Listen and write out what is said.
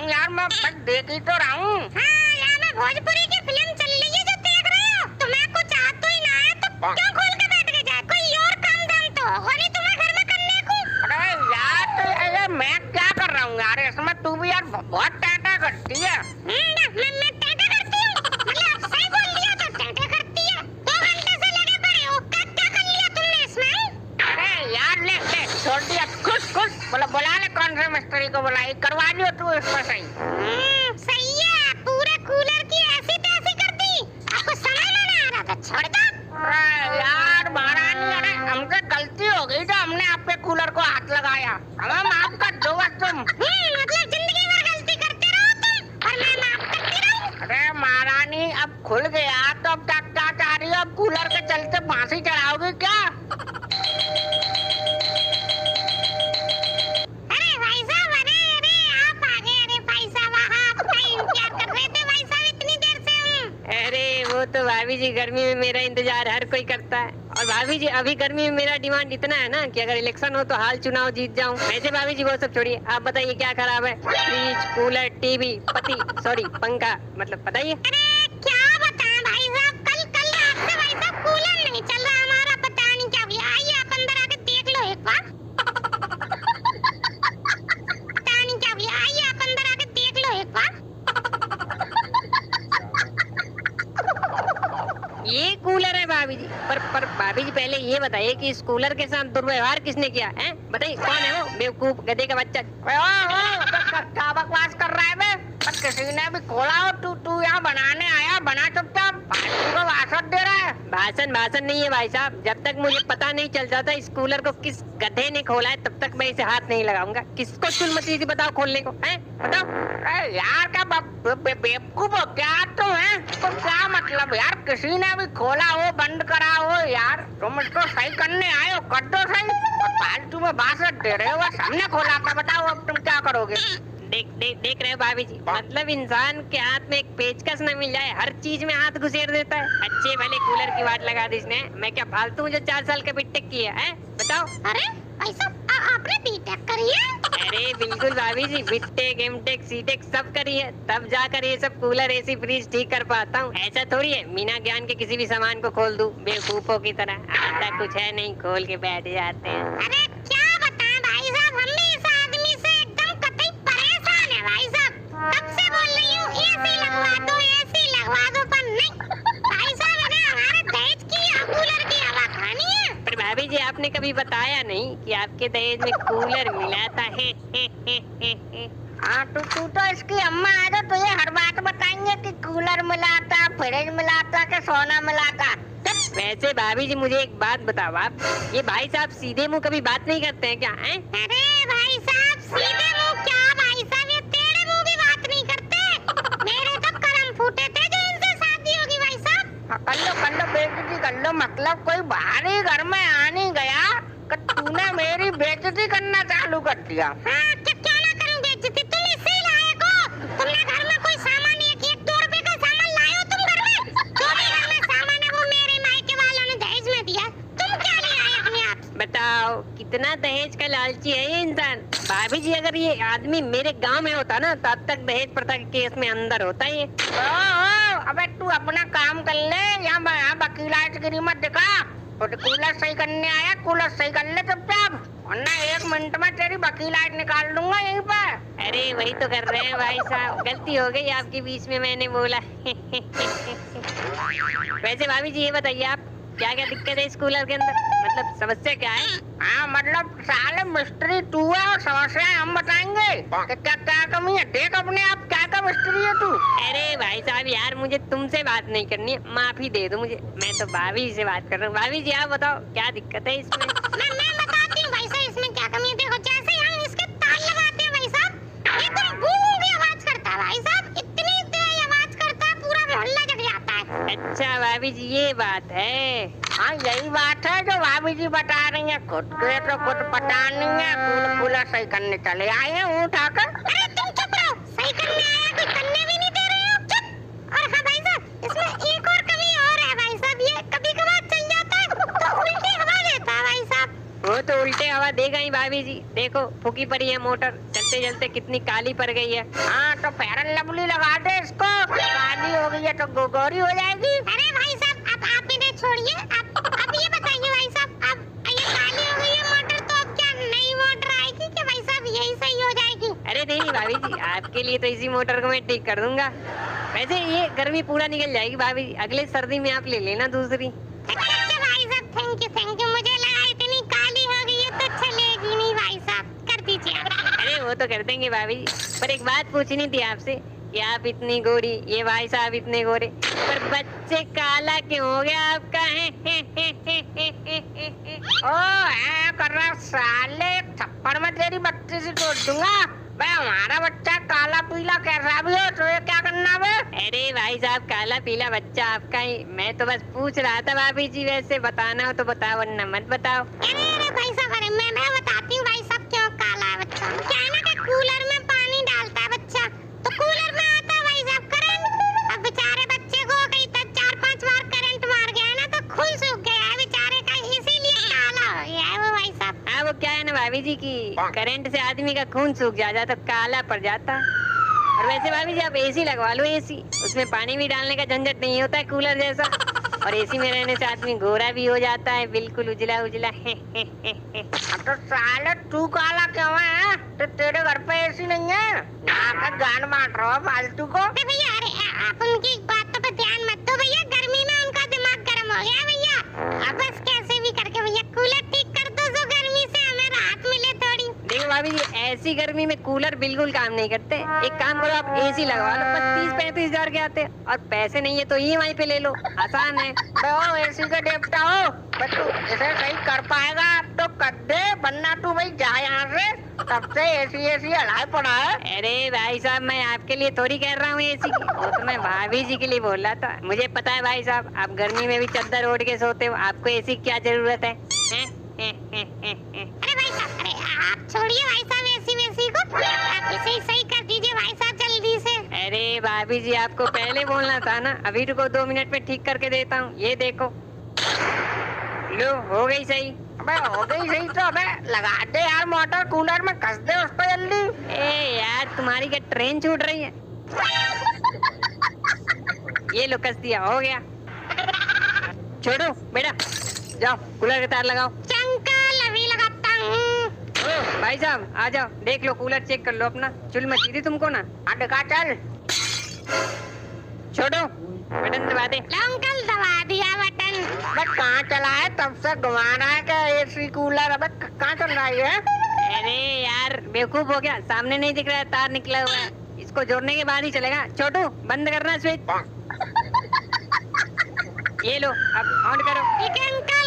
हूँ यार, मैं देख ही तो रहा हूँ। हाँ यार, मैं भोजपुरी की फिल्म चल रही है जो देख रहे हो। तुम्हें कुछ आ तो ही ना है तो क्यों खोल के बैठ के जाए? कोई और काम धाम तो होगा नहीं तुम्हें घर में करने को। अरे यार तो ये मैं क्या कर रहा हूँ यार, इसमें तू भी यार बहुत टाटा करती है। मैं टाटा करती हूँ? मतलब सही बोल दिया तो टाटा करती है। 2 घंटे से लगे पड़े हो, क्या क्या कर लिया तुमने इसमें? अरे यार ले ले छोड़ दिया, खुश खुश बुला ले, कौन से मिस्त्री को बुलाई, करवा लियो तू इसमें सही। सही है, पूरे कूलर की ऐसी तैसी कर दी। आपको समझ में नहीं आ रहा था, छोड़ दो। अरे यार महारानी, अरे हमसे गलती हो गई जो हमने आपके कूलर को हाथ लगाया, हमें माफ कर दो बस तुम। मतलब जिंदगी भर गलती करते रहो तुम और मैं माफ करती रहूं? अरे महारानी अब खुल गया तो अब क्या चाह रही हो, अब कूलर के चलते फांसी चढ़ाओगी क्या? अरे भाई साहब, अरे आप आ गए। अरे भाई साहब, आपका इंतजार कर रहे थे भाई साहब इतनी देर से हम। अरे वो तो भाभी जी, गर्मी में मेरा इंतजार हर कोई करता है। और भाभी जी अभी गर्मी में मेरा डिमांड इतना है ना कि अगर इलेक्शन हो तो हाल चुनाव जीत जाऊं। ऐसे भाभी जी वो सब छोड़िए, आप बताइए क्या खराब है? फ्रिज, कूलर, टीवी, पंखा, मतलब बताइए। अरे क्या बताएं भाई साहब, कल रात से भाई साहब कूलर नहीं चल रहा हमारा, पता नहीं क्या हुआ। आइए आप अंदर आके देख लो एक बार। पता नहीं क्या हुआ, आइए आप अंदर आके देख लो एक बार। ये कूलर है भाभी जी, पर भाभी जी पहले ये बताइए कि इस कूलर के साथ दुर्व्यवहार किसने किया है? बताइए कौन है वो बेवकूफ गधे का बच्चा? क्या बकवास कर रहा है बे? किसी ने भी खोला हो, तू यहाँ बनाने आया, बना चुपचाप, को भाषण दे रहा है। भाषण नहीं है भाई साहब, जब तक मुझे पता नहीं चल जाता इस कूलर को किस गधे ने खोला है तब तक मैं इसे हाथ नहीं लगाऊंगा। किसको चुलमची थी बताओ खोलने को, है बताओ। अरे यार क्या बेवकूफ हो क्या तुम, है तो क्या मतलब यार, किसी ने भी खोला हो, बंद करा हो यार, तुम इसको सही करने आए हो, कर दो सही। फालतू में भाषण दे रहे हो, बस हमने खोला था, बताओ अब तुम क्या करोगे? देख रहे हो भाभी जी, मतलब इंसान के हाथ में एक पेचकस न मिल जाए हर चीज में हाथ घुसेड़ देता है। अच्छे भले कूलर की बात लगा दी इसने, मैं क्या फालतू जो 4 साल का बीटेक किया है, बताओ। अरे भाई साहब, आपने बीटेक करी है? अरे बिल्कुल भाभी जी, बीटेक, एमटेक, सीटेक सब करी है, तब जाकर ये सब कूलर, एसी, फ्रिज ठीक कर पाता हूँ। ऐसा थोड़ी है बिना ज्ञान के किसी भी सामान को खोल दूं बेवकूफों की तरह। आता कुछ है नहीं, खोल के बैठ जाते हैं। अरे क्या बताएं भाई साहब, हम भी इस आदमी से एकदम कतई परेशान है भाई साहब। कब से बोल रही हूँ एसी लगवा दो पर नहीं। भाई साहब ने हमारे दहेज की या कूलर की हवा खानी है। पर भाभी जी आपने कभी बताया नहीं कि आपके दहेज में कूलर मिला था। हाँ तू तो इसकी अम्मा है तो तुझे हर बात बताएंगे कि कूलर मिला था, फ्रिज मिला था, कि सोना मिला था। वैसे भाभी जी मुझे एक बात बताओ, आप ये भाई साहब सीधे मुंह कभी बात नहीं करते हैं क्या? हैं? अरे भाई साहब, सीधे मुंह क्या भाई साहब, ये टेढ़े मुंह भी बात नहीं करते। मेरे तो करम फूटे थे जो इनसे शादी होगी भाई साहब। हाँ, कर लो बेइज्जती कर लो, मतलब कोई बाहरी घर में आ नहीं गया कि तूने मेरी बेइज्जती करना चालू कर दिया। हाँ, क्यों ना करूं बेइज्जती, तुम इसी लायक हो। तुमने घर में कोई सामान, एक 2 रुपए का सामान लाए हो तुम घर में? जो भी घर में सामान है वो मेरे मायके वालों ने दहेज में दिया, तुम क्या ले आए अपने आप? बताओ कितना दहेज का लालची है ये इंसान। भाभी जी अगर ये आदमी मेरे गांव में होता ना तब तक दहेज प्रथा के केस में अंदर होता ये। अबे तू अपना काम कर ले, यहाँ वकीलाटगिरी मत दिखा। और कूलर सही करने आया, कूलर सही कर ले चुपचाप, वरना 1 मिनट में तेरी वकीलाट निकाल दूंगा यहीं पर। अरे वही तो कर रहे हैं भाई साहब, गलती हो गई आपके बीच में, मैंने बोला। वैसे भाभी जी ये बताइए आप क्या क्या दिक्कत है इस कूलर के अंदर, मतलब समस्या क्या है? हाँ मतलब साले मिस्त्री तू है और समस्याएं हम बताएंगे कि क्या कमी है। देख अपने आप क्या मिस्त्री है तू। अरे भाई साहब यार मुझे तुमसे बात नहीं करनी है, माफी दे दो मुझे, मैं तो भाभी से बात कर रहा हूँ। भाभी जी आप बताओ क्या दिक्कत है इसमें? मैं बताती हूँ भाई साहब इसमें क्या कमी है। देखो जैसे हम इसके तार लगाते हैं भाई साहब, एकदम बू की आवाज करता है भाई साहब, इतनी तेज आवाज करता है पूरा मोहल्ला जग जाता है। अच्छा भाभी जी ये बात है। हाँ यही बात है जो भाभी जी बता रही है, खुद के तो खुद पता नहीं है। कूलर सही करने चले आए हैं उठाकर। अरे तुम चुप रहो, सही करने आया कोई करने भी नहीं दे रहे हो, चुप। और हाँ भाई साहब इसमें एक और कमी और है भाई साहब, ये कभी कभार चल जाता है तो उल्टी हवा देता है भाई साहब। वो तो उल्टे हवा देगा ही भाभी जी, देखो फूकी पड़ी है मोटर, चलते जलते जलते कितनी काली पड़ गई है। हाँ तो फेयर एंड लवली लगा दे इसको, काली हो गई है तो गोरी हो जाएगी। अरे भाई साहब अब आप इन्हें छोड़िए, अब ये बताइए भाई साहब, अब ये काली हो गई है मोटर, तो अब क्या नई मोटर आएगी कि भाई साहब यही सही हो जाएगी? अरे नहीं भाभी जी, आपके लिए तो इसी मोटर को मैं ठीक कर दूंगा। वैसे ये गर्मी पूरा निकल जाएगी भाभी जी, अगले सर्दी में आप ले लेना दूसरी। अच्छा भाई साहब, थैंक यू। मुझे लगा इतनी काली हो गई है तो चलेगी नहीं भाई साहब, कर दीजिए आप। अरे वो तो कर देंगे भाभी जी, पर एक बात पूछनी थी आपसे कि आप इतनी गोरी, ये भाई साहब इतने गोरे, पर बच्चे काला क्यों हो गया आपका? ओ है कर रहा साले, थप्पड़ में तेरी बच्ची से तोड़ दूंगा। भाई हमारा बच्चा काला पीला कैसा भी हो तो ये क्या करना बे? अरे भाई साहब, काला पीला बच्चा आपका ही, मैं तो बस पूछ रहा था भाभी जी, वैसे बताना हो तो बताओ वरना मत बताओ। अरे भाई साहब, अरे मैं बताती हूँ भाई साहब क्यों काला है बच्चा। क्या है ना कि कूलर में पानी डालता है बच्चा, तो कूलर में आता है भाई साहब करंट। अब बेचारे बच्चे को कहीं 4-5 बार करंट मार गया है ना, तो खून सूख गया है बेचारे का, इसीलिए काला हो गया है वो भाई साहब। हाँ वो क्या है ना भाभी जी की करंट से आदमी का खून सूख जाता तो काला पड़ जाता। और वैसे भाभी जी आप एसी लगवा लो, एसी, उसमें पानी भी डालने का झंझट नहीं होता है कूलर जैसा, और एसी में रहने से आदमी गोरा भी हो जाता है, बिल्कुल उजला उजला। अब तो साले तू काला क्यों है? तो तेरे घर पे एसी नहीं है? यहाँ पे गान बांट रहा है फालतू को। अरे भैया, अरे आप उनकी बातों पे ध्यान मत दो भैया, गर्मी में उनका दिमाग गर्म हो गया भैया। अब बस कैसे भी करके भैया कूलर ठीक कर दो, जो गर्मी से हमें राहत मिले थोड़ी। देखो भाभी जी, ऐसी गर्मी में कूलर बिल्कुल काम नहीं करते। एक काम करो, आप एसी लगवा लो, बस 30-35 हजार के आते हैं, और पैसे नहीं है तो EMI पे ले लो, आसान है। ओ एसी का देवता हो, पर तू इसे सही कर पाएगा तो कर दे, वरना तू भाई जा यहाँ से। तब से एसी हलाए पड़ा है। अरे भाई साहब, मैं आपके लिए थोड़ी कह रहा हूँ एसी की, वो तो मैं भाभी जी के लिए बोल रहा था। मुझे पता है भाई साहब, आप गर्मी में भी चादर ओढ़ के सोते हो, आपको एसी की क्या जरूरत है? अरे भाई साहब, अरे आप छोड़िए भाई साहब एसी वेसी को, आप इसे सही कर दीजिए भाई साहब जल्दी से। अरे भाभी जी, आपको पहले बोलना था ना, अभी रुको 2 मिनट में ठीक करके देता हूँ। ये देखो, लो हो गई सही। अबे हो गई सही तो अबे लगा दे यार मोटर, कूलर में कस दे उसको जल्दी। ए यार, तुम्हारी क्या ट्रेन छूट रही है? ये लो कस दिया, हो गया। छोड़ो बेटा, जाओ कूलर के तार लगाओ। चंकल अभी लगाता हूँ। ओ भाई साहब आ जाओ, देख लो कूलर चेक कर लो अपना, चुल मची थी तुमको ना। हाँ दिखा चल। छोड़ो, बटन दबा दे। अंकल दबा दिया बटन। अबे कहाँ चला है? तब से घुमा रहा है क्या एसी कूलर? अबे कहाँ चल रहा है ये? अरे यार बेवकूफ हो गया, सामने नहीं दिख रहा है, तार निकला हुआ है, इसको जोड़ने के बाद ही चलेगा। छोटू बंद करना स्विच। ये लो अब ऑन करो। ठीक है अंकल।